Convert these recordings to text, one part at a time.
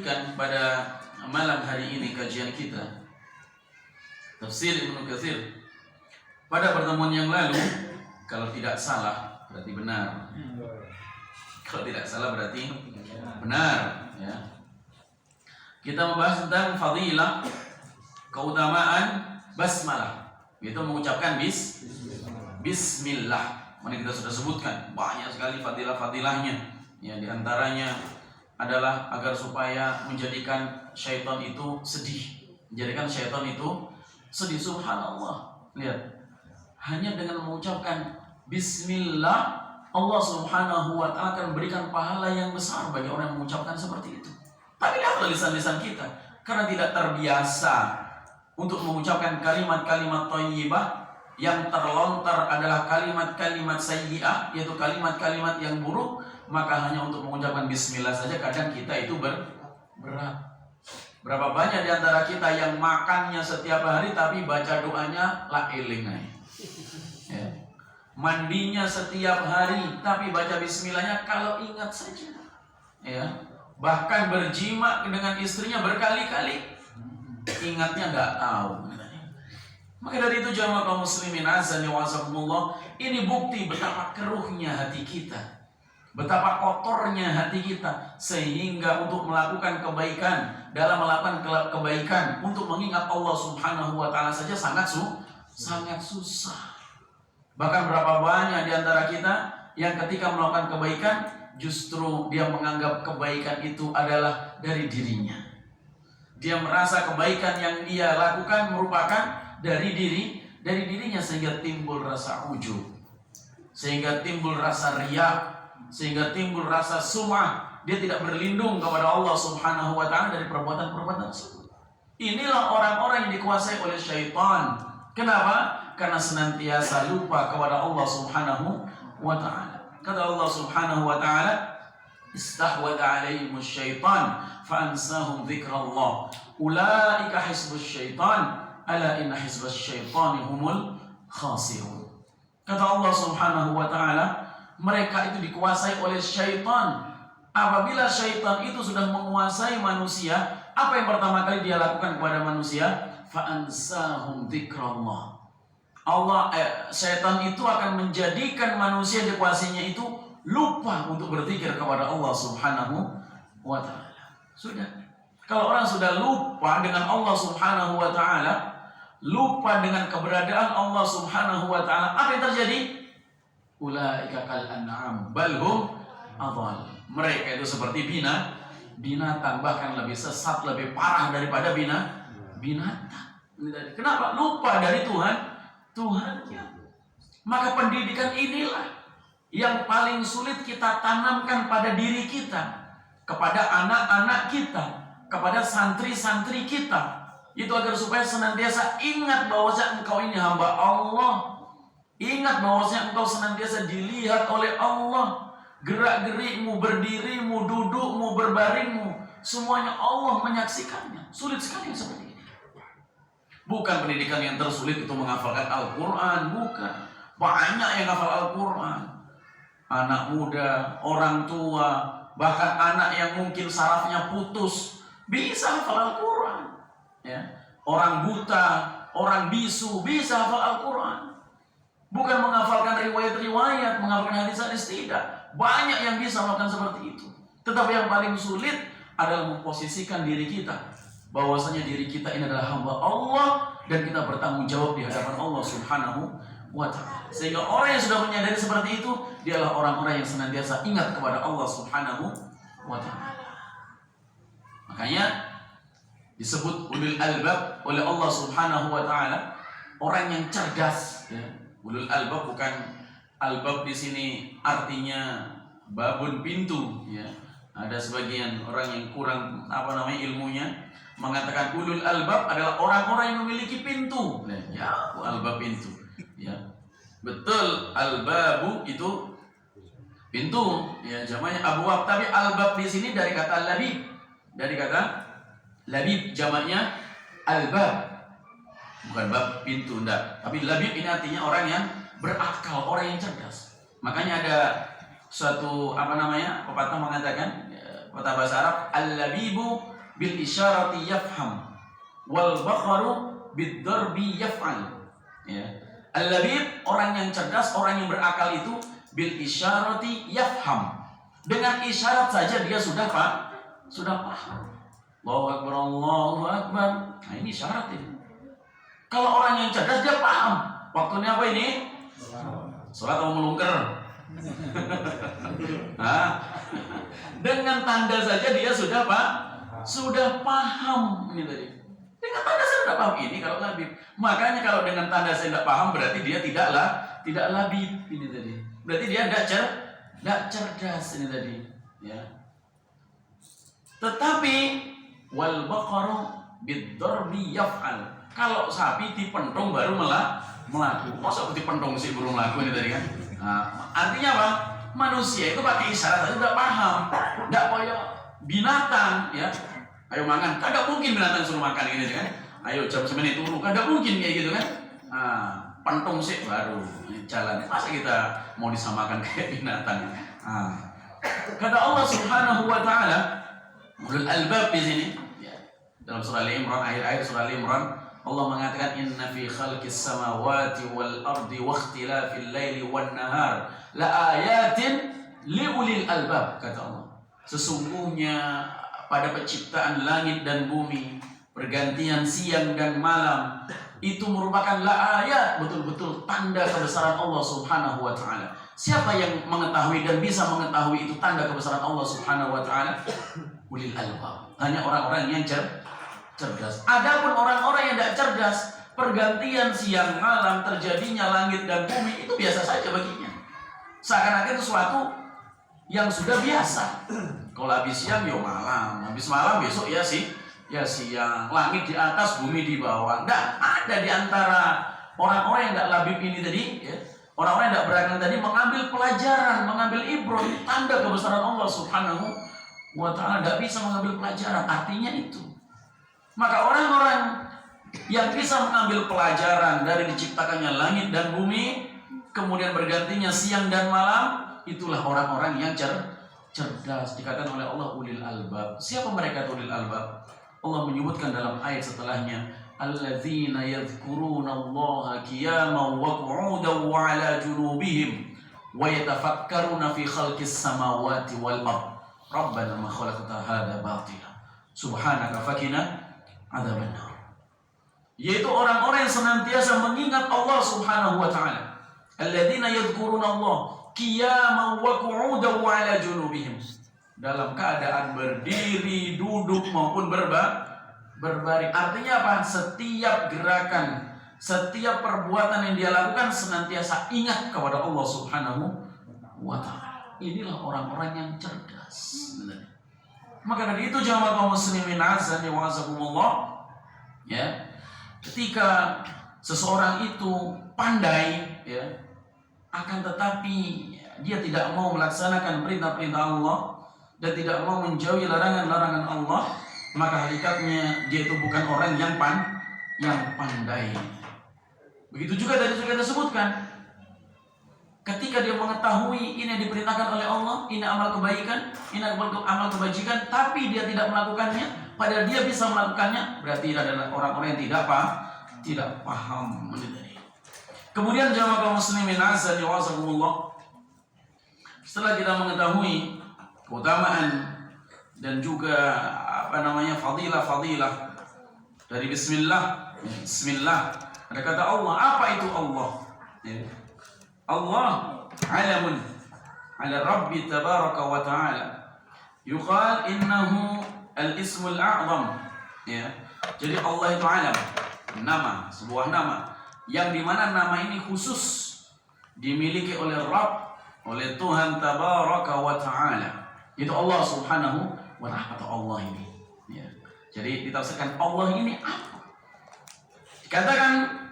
lanjutkan pada malam hari ini kajian kita Tafsir Ibnu Katsir. Pada pertemuan yang lalu, kalau tidak salah berarti benar. Kalau tidak salah berarti benar, ya. Kita membahas tentang fadilah, keutamaan basmalah, yaitu mengucapkan bismillah. Mana kita sudah sebutkan banyak sekali fadilah-fadilahnya. Ya, di antaranya adalah agar supaya menjadikan syaitan itu sedih. Menjadikan syaitan itu sedih. Subhanallah. Lihat. Hanya dengan mengucapkan bismillah, Allah Subhanahu wa ta'ala akan memberikan pahala yang besar bagi orang yang mengucapkan seperti itu. Tapi lihatlah lisan-lisan kita, karena tidak terbiasa untuk mengucapkan kalimat-kalimat thayyibah, yang terlontar adalah kalimat-kalimat sayyi'ah, yaitu kalimat-kalimat yang buruk, maka hanya untuk mengucapkan bismillah saja kadang kita itu berat. Berapa banyak di antara kita yang makannya setiap hari tapi baca doanya la eling, ya. Mandinya setiap hari tapi baca bismillahnya kalau ingat saja, ya. Bahkan berjima dengan istrinya berkali-kali, ingatnya nggak tahu. Maka dari itu jamaah kaum muslimin azani wa azakumullah, ini bukti betapa keruhnya hati kita, betapa kotornya hati kita, sehingga untuk melakukan kebaikan, dalam melakukan kebaikan untuk mengingat Allah Subhanahu wa ta'ala saja sangat susah. Bahkan berapa banyak di antara kita yang ketika melakukan kebaikan justru dia menganggap kebaikan itu adalah dari dirinya. Dia merasa kebaikan yang dia lakukan merupakan dari dirinya, sehingga timbul rasa ujub, sehingga timbul rasa riya, sehingga timbul rasa sum'ah. Dia tidak berlindung kepada Allah Subhanahu wa ta'ala dari perbuatan-perbuatan tersebut. Inilah orang-orang yang dikuasai oleh syaitan. Kenapa? Karena senantiasa lupa kepada Allah Subhanahu wa ta'ala. Kata Allah Subhanahu wa ta'ala, istahwadha alaihimus syaitan fa'ansahum dzikrallah ulaika hizbus syaitan ala inna hizbas syaitani humul khasirun. Kata Allah Subhanahu wa ta'ala, mereka itu dikuasai oleh syaitan. Apabila syaitan itu sudah menguasai manusia, apa yang pertama kali dia lakukan kepada manusia? Fa'ansahum dzikrallah. Syaitan itu akan menjadikan manusia dikuasainya itu lupa untuk berzikir kepada Allah Subhanahu wa ta'ala. Sudah. Kalau orang sudah lupa dengan Allah Subhanahu wa ta'ala, lupa dengan keberadaan Allah Subhanahu wa ta'ala, apa yang terjadi? Ulaika kal an'am bal hum adhal. Mereka itu seperti binatang, bahkan lebih sesat, lebih parah daripada binatang. Kenapa? Lupa dari Tuhannya. Maka pendidikan inilah yang paling sulit kita tanamkan pada diri kita, kepada anak-anak kita, kepada santri-santri kita. Itu agar supaya senantiasa ingat bahwasanya engkau ini hamba Allah. Ingat bahwasanya engkau senantiasa dilihat oleh Allah. Gerak-gerikmu, berdirimu, dudukmu, berbaringmu, semuanya Allah menyaksikannya. Sulit sekali seperti ini. Bukan pendidikan yang tersulit itu menghafalkan Al-Quran, bukan. Banyak yang hafal Al-Quran. Anak muda, orang tua, bahkan anak yang mungkin sarafnya putus, bisa hafal Al-Quran. Ya. Orang buta, orang bisu bisa hafal Al-Quran. Bukan menghafalkan riwayat-riwayat, menghafalkan hadis-hadis, tidak. Banyak yang bisa melakukan seperti itu. Tetapi yang paling sulit adalah memposisikan diri kita, bahwasanya diri kita ini adalah hamba Allah dan kita bertanggung jawab di hadapan Allah Subhanahu wa ta'ala. Sehingga orang yang sudah menyadari seperti itu, dia adalah orang-orang yang senantiasa ingat kepada Allah Subhanahu wa ta'ala. Makanya disebut ulul albab oleh Allah Subhanahu wa ta'ala, orang yang cerdas, ya. Ulul albab, bukan albab di sini artinya babun, pintu, ya. Ada sebagian orang yang kurang ilmunya mengatakan ulul albab adalah orang-orang yang memiliki pintu. Nah, ya, albab pintu. Ya. Betul, albabu itu pintu, ya, jamaknya abwab, tapi albab di sini dari kata labib. Dari kata labib, jamaknya albab. Bukan bab pintu, enggak. Tapi labib ini artinya orang yang berakal, orang yang cerdas. Makanya ada suatu pepatah mengatakan, kata bahasa Arab, al-labibu bil isyarati yafham wal bakharu bid darbi yaf'al. Ya. Al-labib, orang yang cerdas, orang yang berakal itu bil isyarati yafham. Dengan isyarat saja dia sudah paham. Allahu akbar, Allahu akbar. Nah, ini syarat ini. Kalau orang yang cerdas dia paham. Waktunya apa ini? Salat atau melungker? Nah, dengan tanda saja dia sudah paham ini tadi. Dengan tanda saya sudah paham ini kalau labib. Makanya kalau dengan tanda saya tidak paham berarti dia tidak labib ini tadi. Berarti dia tidak cerdas ini tadi. Ya. Tetapi wal baqaru bid-darbi yaf'al. Kalau sapi dipentong baru melaku. Masa dipentong sih belum melaku ini tadi kan? Nah, artinya apa? Manusia itu pakai isyarat saja udah paham. Enggak kayak binatang ya. Ayo makan. Kagak mungkin binatang suruh makan gitu kan? Ayo jam 9 turun. Kagak mungkin kayak gitu kan? Nah, pentong sih baru jalan. Masa kita mau disamakan kayak binatang? Nah, kata Allah Subhanahu wa taala, ulul albab di sini ya. Dalam surah Al-Imran, akhir-akhir surah Al-Imran, Allah mengatakan inna fi khalqis samawati wal ardi wa ikhtilafil laili wan nahar la ayatin li ulil albab, kata Allah. Sesungguhnya pada penciptaan langit dan bumi, pergantian siang dan malam, itu merupakan la ayat, betul-betul tanda kebesaran Allah Subhanahu wa taala. Siapa yang mengetahui dan bisa mengetahui itu tanda kebesaran Allah Subhanahu wa taala? Ulil albab. Hanya orang-orang yang cerdas. Adapun orang-orang yang tidak cerdas, pergantian siang malam, terjadinya langit dan bumi itu biasa saja baginya. Seakan-akan sesuatu yang sudah biasa. Kalau habis siang ya malam, habis malam besok ya siang, langit di atas, bumi di bawah. Tidak ada di antara orang-orang yang tidak labib ini tadi, ya. Orang-orang yang tidak berakal tadi mengambil pelajaran, mengambil ibrah, tanda kebesaran Allah Subhanahu wa taala. Tidak bisa mengambil pelajaran, artinya itu. Maka orang-orang yang bisa mengambil pelajaran dari diciptakannya langit dan bumi, kemudian bergantinya siang dan malam, itulah orang-orang yang cerdas. Dikatakan oleh Allah ulil albab. Siapa mereka ulil albab? Allah menyebutkan dalam ayat setelahnya, alladzina yadhkuruna Allaha qiyaman wa qu'udan wa 'ala junubihim wa yatafakkaruna fi khalqis samawati wal ard. Rabbana ma khalaqta hadza batila. Subhanaka fakina adzabannar. Yaitu orang-orang yang senantiasa mengingat Allah Subhanahu wa taala. Alladzina yadhkuruna Allah qiyaman wa qu'udan wa 'ala junubihim. Dalam keadaan berdiri, duduk maupun berbaring. Artinya apa? Setiap gerakan, setiap perbuatan yang dia lakukan senantiasa ingat kepada Allah Subhanahu wa taala. Inilah orang-orang yang cerdas. Maka dari itu jamaah kaum muslimin azani wa azakumullah, ya. Ketika seseorang itu pandai, ya, akan tetapi dia tidak mau melaksanakan perintah-perintah Allah dan tidak mau menjauhi larangan-larangan Allah, maka hakikatnya dia itu bukan orang yang pandai. Begitu juga tadi sudah kita sebutkan, ketika dia mengetahui ini yang diperintahkan oleh Allah, ini amal kebaikan, ini amal kebajikan, tapi dia tidak melakukannya, padahal dia bisa melakukannya, berarti adalah orang-orang yang tidak paham. Kemudian jamaah kaum muslimin azza wa jalla, setelah kita mengetahui keutamaan dan juga fadilah dari bismillah. Ada kata Allah. Apa itu Allah? Ya. Allah alamun ala Rabbi tabaraka wa ta'ala. Yuqal innahu al-ismul a'zam. Ya. Jadi Allah itu alam, nama, sebuah nama yang dimana nama ini khusus dimiliki oleh Rabb, oleh Tuhan tabaraka wa ta'ala. Itu Allah Subhanahu wa ta'ala, atau Allah ini. Ya. Jadi ditafsirkan Allah ini apa? Dikatakan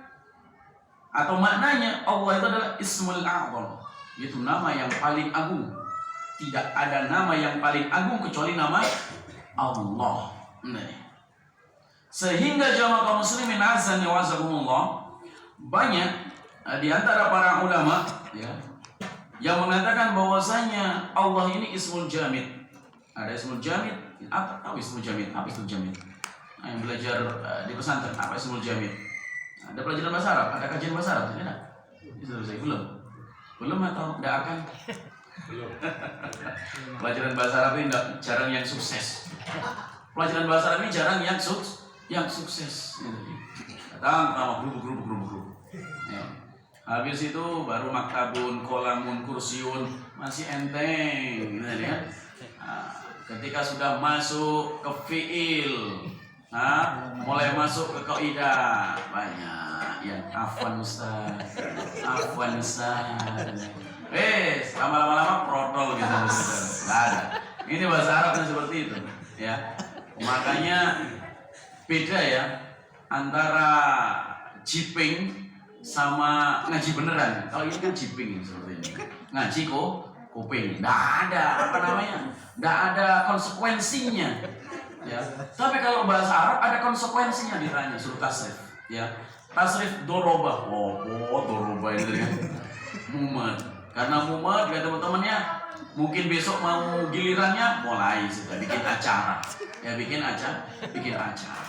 atau maknanya Allah itu adalah Ismul A'zam, yaitu nama yang paling agung. Tidak ada nama yang paling agung kecuali nama Allah. Nah. Sehingga jamaah kaum muslimin azan wa azakumullah, banyak di antara para ulama, ya, yang mengatakan bahwasanya Allah ini ismul jamid. Ada ismul jamid. Apa ismul jamid? Apa ismul jamid? Nah, yang belajar di pesantren, apa ismul jamid? Ada pelajaran bahasa Arab, ada kajian bahasa Arab, tidak? Itu saya belum atau tidak akan? Belum. Pelajaran bahasa Arab ini jarang yang sukses. Pelajaran bahasa Arab ini jarang yang sukses. Datang pertama grup. Ya. Habis itu baru maktabun, kolamun, kursiun masih enteng, gitu ya. Nah, ketika sudah masuk ke fiil, mulai masuk ke kaidah banyak yang afwan Ustaz. Lama-lama protol gitu. Nggak ada. Ini bahasa Arabnya seperti itu, ya. Makanya beda ya antara jiping sama ngaji beneran. Kalau ini kan jiping seperti ini. Ngaji kuping. Nggak ada nggak ada konsekuensinya. Ya. Tapi kalau bahasa Arab ada konsekuensinya ditanya suruh tasrif. Ya. Tasrif doroba. Doroba itu ya. Mumat. Karena mumat ya teman-temannya mungkin besok mau gilirannya mulai sudah bikin acara. Ya bikin acara.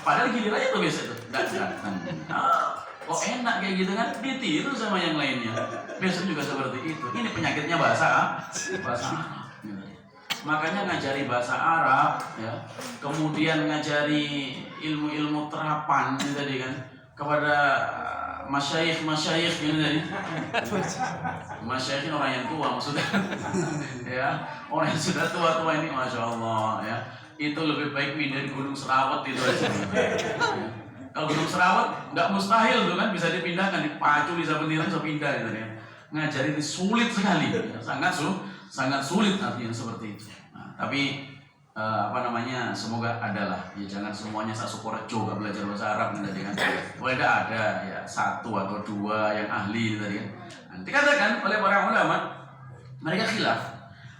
Padahal gilirannya tuh biasa itu nggak datang. Kok enak kayak gitu kan? Ditiru sama yang lainnya. Besok juga seperti itu. Ini penyakitnya bahasa Arab. Makanya ngajari bahasa Arab, ya, kemudian ngajari ilmu-ilmu terapan ini tadi kan kepada masyayikh ini tadi. Masyayikh ini orang yang tua maksudnya, ya, orang yang sudah tua ini, masya Allah, ya, itu lebih baik pindah di Gunung Serawat itu aja. Ya. Kalau Gunung Serawat nggak mustahil tuh kan bisa dipindahkan, dipacu bisa bendera bisa pindah gitu ya. Ngajari ini sulit sekali, ya, sangat sulit artinya seperti itu. Nah, tapi semoga adalah ya, jangan semuanya Sasukorejo gak belajar bahasa Arab tadi kan. Boleh ada ya 1 atau 2 yang ahli tadi kan. Nanti katakan oleh para ulama mereka khilaf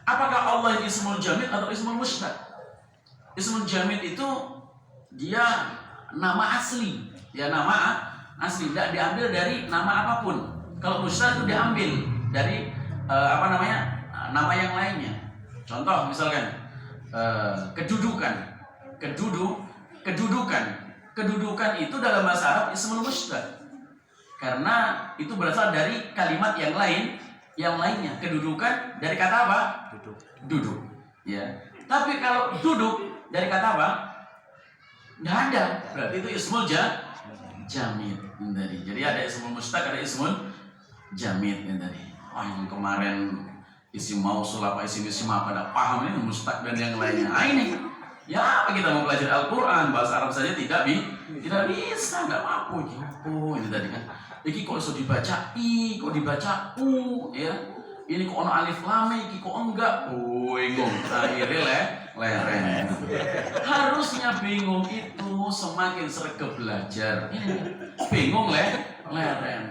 apakah Allah ini ismul jamid atau ismul mushtaq. Ismul jamid itu dia nama asli, ya nama asli tidak diambil dari nama apapun. Kalau mushtaq itu diambil dari nama yang lainnya. Contoh misalkan kedudukan itu dalam bahasa Arab ismul mushtaq karena itu berasal dari kalimat yang lainnya. Kedudukan dari kata apa? Duduk. Ya. Tapi kalau duduk dari kata apa? Nggak ada. Berarti itu ismul jamid tadi. Jadi ada ismul mushtaq, ada ismul jamid tadi. Yang kemarin isim mausul apa isim apa pada paham ini mustaq dan yang lainnya. Ini ya apa kita mau belajar Al-Quran bahasa Arab saja tidak bisa, nggak mampu. Ini tadi kan. Iki kok iso dibaca i, kok dibaca u, ya. Ini kok ono alif lam, iki kok enggak. Bingung. Akhirnya lereng. Harusnya bingung itu semakin sregep belajar. Bingung lereng.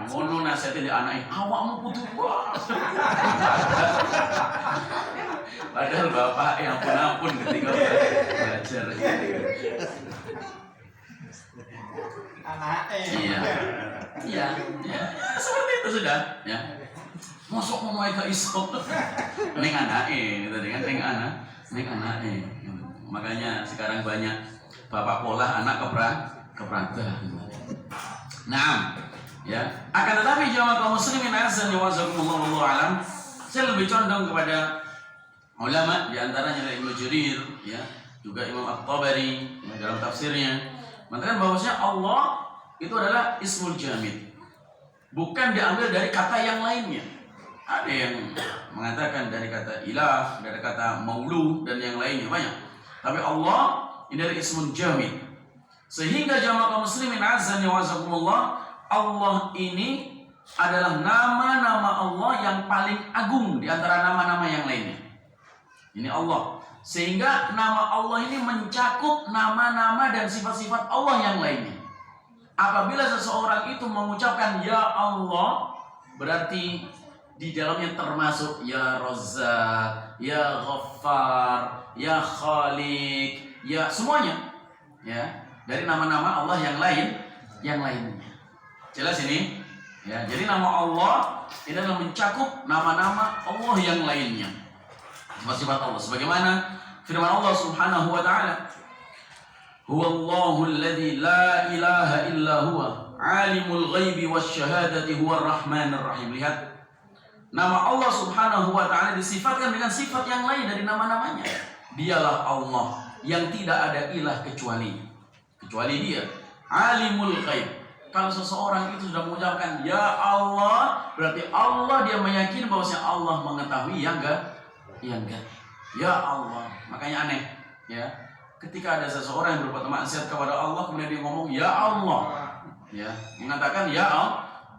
Ngono nasihatin di anake, awakmu kudu wae. Padahal bapak yang ampun ketika belajar. Iya, seperti itu sudah, ya. Mosok mau ke iso. Ning anake, tadi kan ning anake. Makanya sekarang banyak bapak pola anak keberatan. Nah, ya. Akan tetapi jamaah kaum muslimin azan wa jazakumullahu alam, saya lebih condong kepada ulama di antaranya Ibnu Jarir, ya, juga Imam At-Tabari ya, dalam tafsirnya mengatakan bahwasanya Allah itu adalah ismul jamid, bukan diambil dari kata yang lainnya. Ada yang mengatakan dari kata ilah, dari kata maulu dan yang lainnya banyak. Tapi Allah ini adalah ismul jamid. Sehingga jamaah kaum muslimin azan wa jazakumullah, Allah ini adalah nama-nama Allah yang paling agung di antara nama-nama yang lainnya. Ini Allah. Sehingga nama Allah ini mencakup nama-nama dan sifat-sifat Allah yang lainnya. Apabila seseorang itu mengucapkan ya Allah, berarti di dalamnya termasuk ya Razzaq, ya Ghaffar, ya Khaliq, ya semuanya. Ya, dari nama-nama Allah yang lainnya. Jelas ini? Ya, jadi nama Allah ini adalah mencakup nama-nama Allah yang lainnya. Sifat Allah sebagaimana Firman Allah Subhanahu wa taala, "Huwallahu alladzi la ilaha illa huwa, alimul ghaibi wasyahadati huwar rahmanir rahim." Lihat, nama Allah Subhanahu wa taala disifatkan dengan sifat yang lain dari nama-namanya. Dialah Allah yang tidak ada ilah kecuali Dia. Alimul ghaib. Kalau seseorang itu sudah mengucapkan ya Allah, berarti Allah dia meyakini bahwasanya Allah mengetahui yang enggak. Ya Allah. Makanya aneh, ya. Ketika ada seseorang yang berbuat maksiat kepada Allah, kemudian dia ngomong ya Allah, ya, mengatakan ya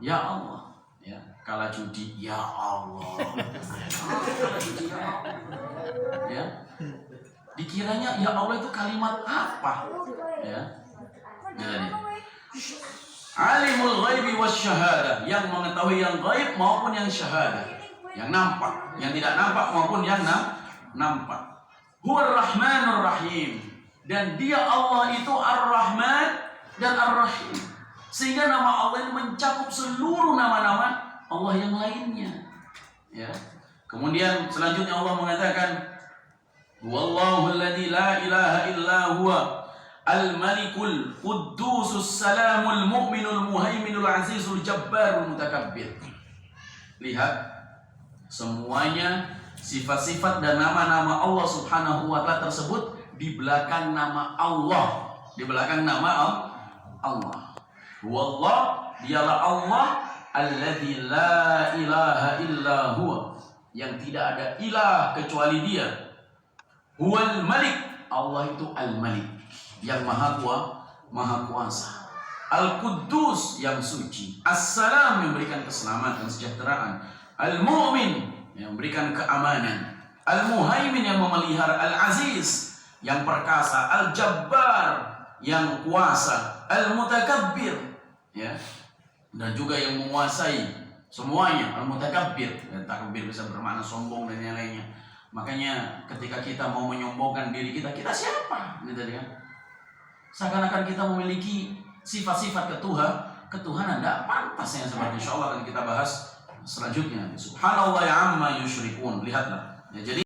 Allah, ya. Kala judi ya Allah, ya. Dikiranya ya Allah itu kalimat apa, ya. Jadi alimul ghaibi wasyahadah, yang mengetahui yang gaib maupun yang syahadah, yang nampak, yang tidak nampak maupun yang nampak. Huwar rahmanur rahim, dan dia Allah itu ar-Rahman dan ar-Rahim, sehingga nama Allah itu mencakup seluruh nama-nama Allah yang lainnya, ya. Kemudian selanjutnya Allah mengatakan, "Wallahu alladzi la ilaha illa huwa al-malikul quddusus salamul mu'minul muhaiminul azizul jabbarul mutakabbir." Lihat, semuanya sifat-sifat dan nama-nama Allah Subhanahu wa taala tersebut di belakang nama Allah, di belakang nama Allah. Wallah, dialah Allah alladzi la ilaha illa huwa, yang tidak ada ilah kecuali Dia. Huwal Malik, Allah itu Al-Malik, yang maha kuasa. Al-Quddus, yang suci. As-Salam, yang memberikan keselamatan, kesejahteraan. Al-Mu'min, yang memberikan keamanan. Al-Muhaimin, yang memelihara. Al-Aziz, yang perkasa. Al-Jabbar, yang kuasa. Al-Mutakabbir, ya, dan juga yang menguasai semuanya. Al-Mutakabbir, dan takbir bisa bermakna sombong dan yang lainnya. Makanya ketika kita mau menyombongkan diri kita siapa? Gitu kan? Seakan-akan kita memiliki sifat-sifat ketuhanan. Tidak pantas yang seperti insyaallah akan kita bahas selanjutnya. Subhanallah ya amma yusyrikun. Lihatlah. Ya, jadi